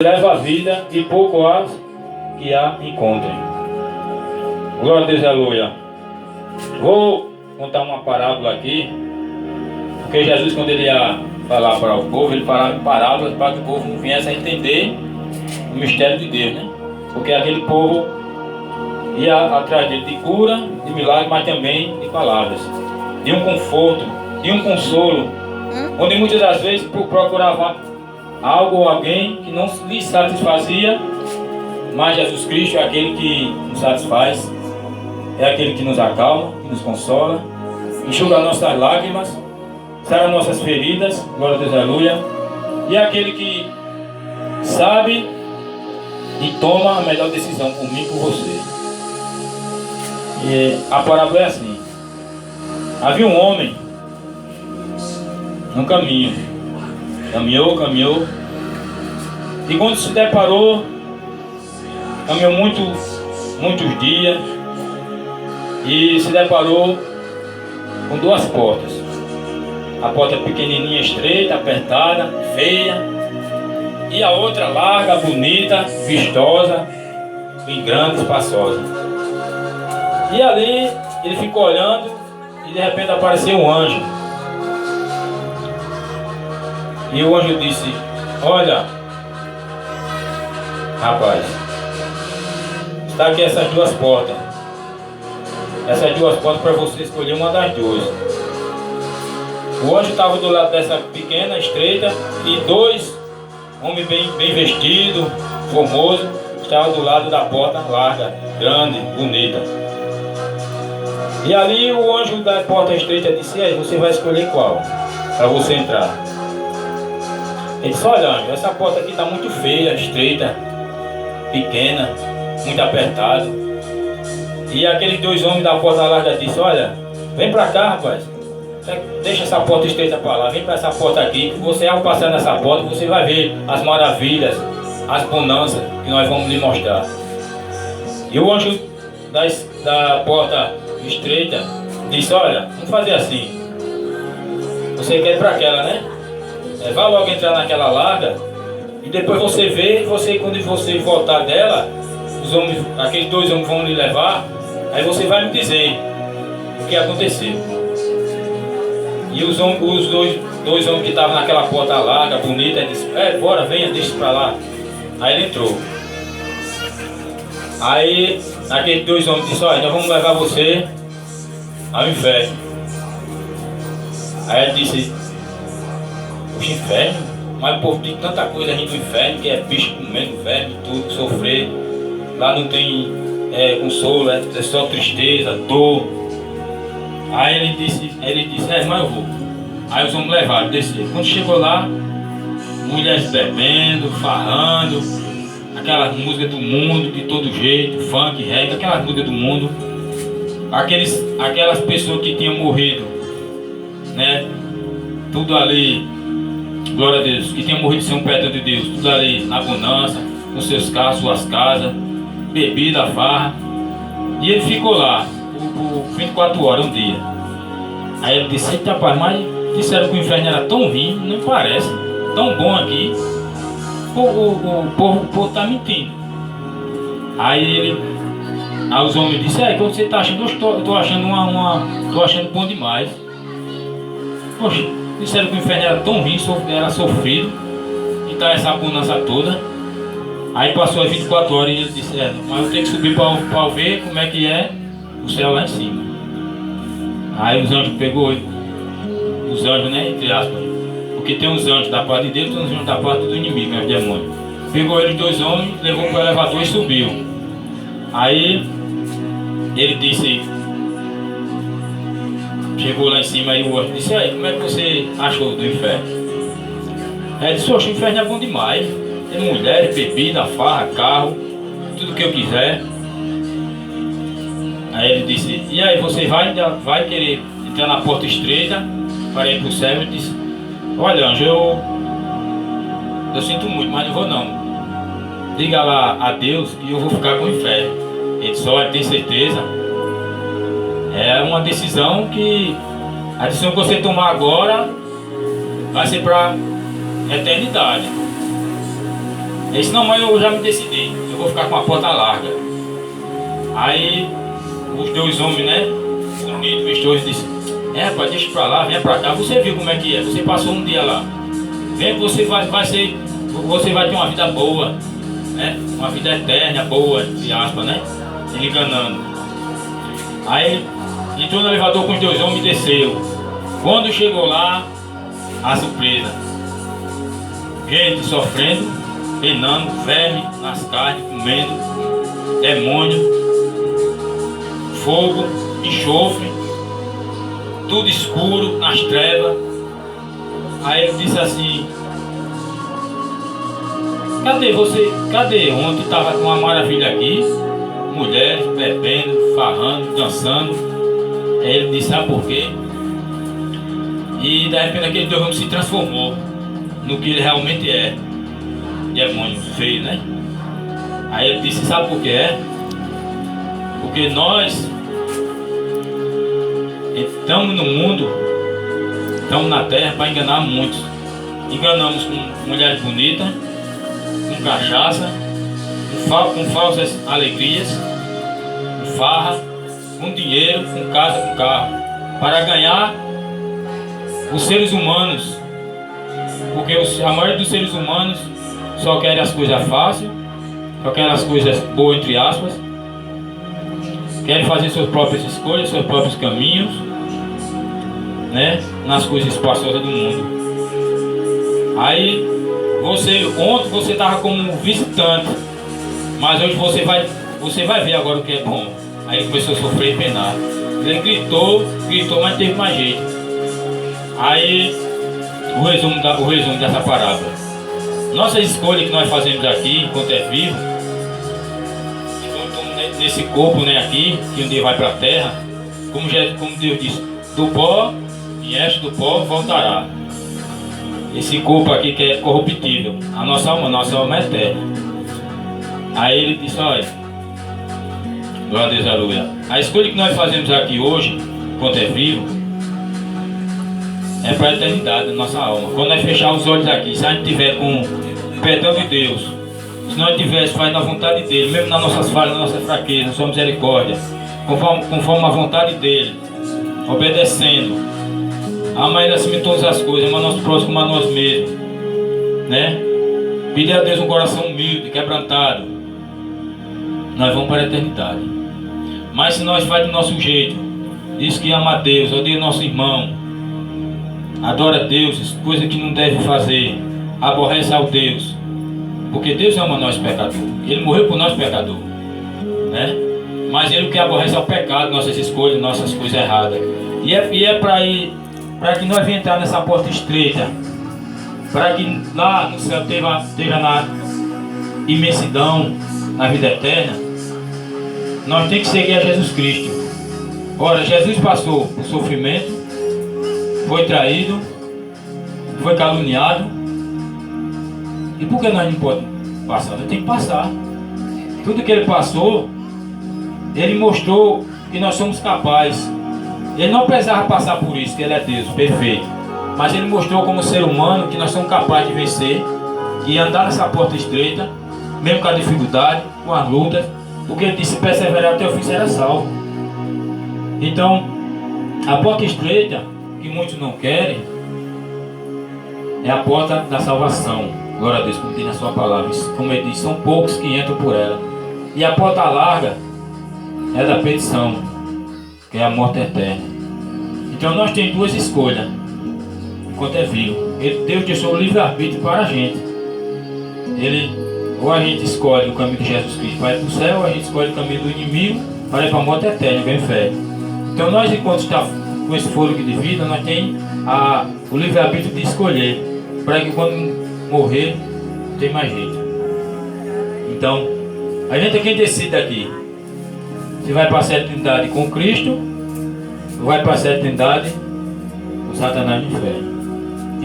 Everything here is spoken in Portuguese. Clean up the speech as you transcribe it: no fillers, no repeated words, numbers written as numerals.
leva a vida e pouco há que a encontrem. Glória a Deus, aleluia. Vou contar uma parábola aqui, porque Jesus, quando ele ia falar para o povo, ele falava em parábolas para que o povo viesse a entender o mistério de Deus, né? Porque aquele povo ia atrás dele de cura, de milagre, mas também de palavras, de um conforto, de um consolo, onde muitas das vezes procurava algo ou alguém que não lhe satisfazia, mas Jesus Cristo é aquele que nos satisfaz, é aquele que nos acalma, que nos consola, enxuga nossas lágrimas, sara nossas feridas, glória a Deus, aleluia, e é aquele que sabe e toma a melhor decisão por mim e por você. E a parábola é assim: havia um homem no caminho, caminhou, e quando se deparou, caminhou muitos dias, e se deparou com duas portas. A porta pequenininha, estreita, apertada, feia, e a outra larga, bonita, vistosa, e grande, espaçosa. E ali ele ficou olhando, e de repente apareceu um anjo. E o anjo disse: olha, rapaz, está aqui essas duas portas. Essas duas portas para você escolher uma das duas. O anjo estava do lado dessa pequena, estreita, e dois homens bem vestidos, formosos, estavam do lado da porta larga, grande, bonita. E ali o anjo da porta estreita disse: aí, você vai escolher qual para você entrar? Ele disse: olha, anjo, essa porta aqui está muito feia, estreita, pequena, muito apertada. E aqueles dois homens da porta larga disse: olha, vem para cá, rapaz, deixa essa porta estreita para lá, vem para essa porta aqui, que você, ao passar nessa porta, você vai ver as maravilhas, as bonanças que nós vamos lhe mostrar. E o anjo da porta estreita disse: olha, vamos fazer assim, você quer ir para aquela, né? Vá logo entrar naquela larga, e depois você vê, quando você voltar dela, aqueles dois homens vão lhe levar, aí você vai me dizer o que aconteceu. E os dois homens que estavam naquela porta larga, bonita, disse: bora, venha, deixa pra lá. Aí ele entrou. Aí aqueles dois homens disseram: olha, nós vamos levar você ao inferno. Aí ele disse: puxa, inferno? Mas o povo diz tanta coisa aí do inferno, que é bicho comendo verme, tudo, sofrer. Lá não tem consolo, é só tristeza, dor. Aí ele disse, mas eu vou. Aí os homens levaram, desceram. Quando chegou lá, mulheres bebendo, farrando, aquelas músicas do mundo, de todo jeito, funk, reggae, aquelas músicas do mundo. Aquelas pessoas que tinham morrido, né? Tudo ali, glória a Deus, que tinham morrido sem um perdão de Deus, tudo ali na bonança, nos seus carros, suas casas, bebida, farra. E ele ficou lá por 24 horas, um dia. Aí ele disse: eita, rapaz, mas disseram que o inferno era tão ruim, não parece, tão bom aqui. O povo está mentindo. Aí os homens disseram: o que você está achando? Eu estou achando tô achando bom demais. Poxa, disseram que o inferno era tão ruim, era sofrido, e tá essa bonança toda. Aí passou as 24 horas e ele disse: mas eu tenho que subir para ver como é que é o céu lá em cima. Aí os anjos pegou, os anjos, né, entre aspas, porque tem uns anjos da parte de Deus e tem uns anjos da parte do inimigo, né, os demônios. Pegou eles dois homens, levou para o elevador e subiu. Aí ele disse, chegou lá em cima, e o anjo disse: aí, como é que você achou do inferno? Aí ele disse: oxe, o inferno é bom demais, tem mulheres, bebida, farra, carro, tudo que eu quiser. Aí ele disse: e aí, você vai querer entrar na porta estreita para ir para o céu? Ele disse: olha, anjo, eu sinto muito, mas não vou não. Diga lá a Deus que eu vou ficar com o inferno. Ele disse: olha, tem certeza? É uma decisão a decisão que você tomar agora vai ser para eternidade. Ele disse, não, mãe, eu já me decidi, eu vou ficar com a porta larga. Aí os dois homens, né, unidos, os dois disseram, rapaz, deixa pra lá, venha pra cá, você viu como é que é, você passou um dia lá. Vem que você vai ter uma vida boa, né? Uma vida eterna, boa, entre aspas, né? Ele enganando. Aí entrou no elevador com os dois homens e desceu. Quando chegou lá, a surpresa. Gente sofrendo, penando, verme nas carnes, comendo, demônio, fogo, enxofre, tudo escuro, nas trevas. Aí ele disse assim, cadê você? Cadê? Ontem estava uma maravilha aqui, mulheres bebendo, farrando, dançando. Aí ele disse, sabe por quê? E de repente aquele teu homem se transformou no que ele realmente é. Demônio feio, né? Aí ele disse, sabe por que é? Porque nós estamos no mundo, estamos na terra para enganar muitos. Enganamos com mulheres bonitas, com cachaça, com falsas alegrias, com farra, com dinheiro, com casa, com carro, para ganhar os seres humanos. Porque a maioria dos seres humanos só querem as coisas fáceis, só querem as coisas boas, entre aspas, querem fazer suas próprias escolhas, seus próprios caminhos, né, nas coisas espaçosas do mundo. Aí ontem você estava como visitante, mas hoje você vai ver agora o que é bom. Aí ele começou a sofrer e penar. Ele gritou, mas não teve mais jeito. Aí o resumo dessa parábola. Nossas escolhas que nós fazemos aqui, enquanto é vivo, nesse corpo, né, aqui, que um dia vai para a terra, como Deus disse, do pó, e este do pó voltará. Esse corpo aqui que é corruptível, a nossa alma é eterna. Aí ele disse, olha, glória a Deus, aleluia. A escolha que nós fazemos aqui hoje, enquanto é vivo, é para a eternidade da nossa alma. Quando nós fechar os olhos aqui, se a gente tiver com o perdão de Deus, se nós tivermos fazendo a vontade dele, mesmo nas nossas falhas, nas nossas fraquezas, na sua misericórdia, conforme a vontade dele, obedecendo, amar ele acima de todas as coisas, amar nosso próximo como a nós mesmos, né? Pedir a Deus um coração humilde, quebrantado, nós vamos para a eternidade. Mas se nós fazemos do nosso jeito, diz que ama a Deus, odeia nosso irmão, adora a Deus, coisa que não deve fazer, aborrece ao Deus, porque Deus ama nós pecadores, Ele morreu por nós pecadores, né? Mas Ele que aborrece ao pecado, nossas escolhas, nossas coisas erradas. E é para que nós venhamos entrar nessa porta estreita, para que lá no céu esteja na imensidão, na vida eterna, nós temos que seguir a Jesus Cristo. Ora, Jesus passou por sofrimento, foi traído, foi caluniado. E por que nós não podemos passar? Nós temos que passar. Tudo que ele passou, ele mostrou que nós somos capazes. Ele não precisava passar por isso, que ele é Deus, perfeito. Mas ele mostrou como ser humano que nós somos capazes de vencer e andar nessa porta estreita, mesmo com a dificuldade, com as lutas, porque ele disse perseverar até o fim será salvo. Então, a porta estreita, que muitos não querem, é a porta da salvação. Glória a Deus, como diz na sua palavra. Como ele diz, são poucos que entram por ela. E a porta larga é da perdição, que é a morte eterna. Então nós temos duas escolhas enquanto é vivo. Deus deixou o livre-arbítrio para a gente. Ou a gente escolhe o caminho de Jesus Cristo para ir para o céu, ou a gente escolhe o caminho do inimigo para ir para a morte eterna, bem fé. Então nós, enquanto estamos com esse fôlego de vida, nós temos o livre-arbítrio de escolher, para que quando morrer, não tem mais jeito. Então, a gente é quem decide aqui. Se vai para a eternidade com Cristo, ou vai para a eternidade com Satanás no inferno.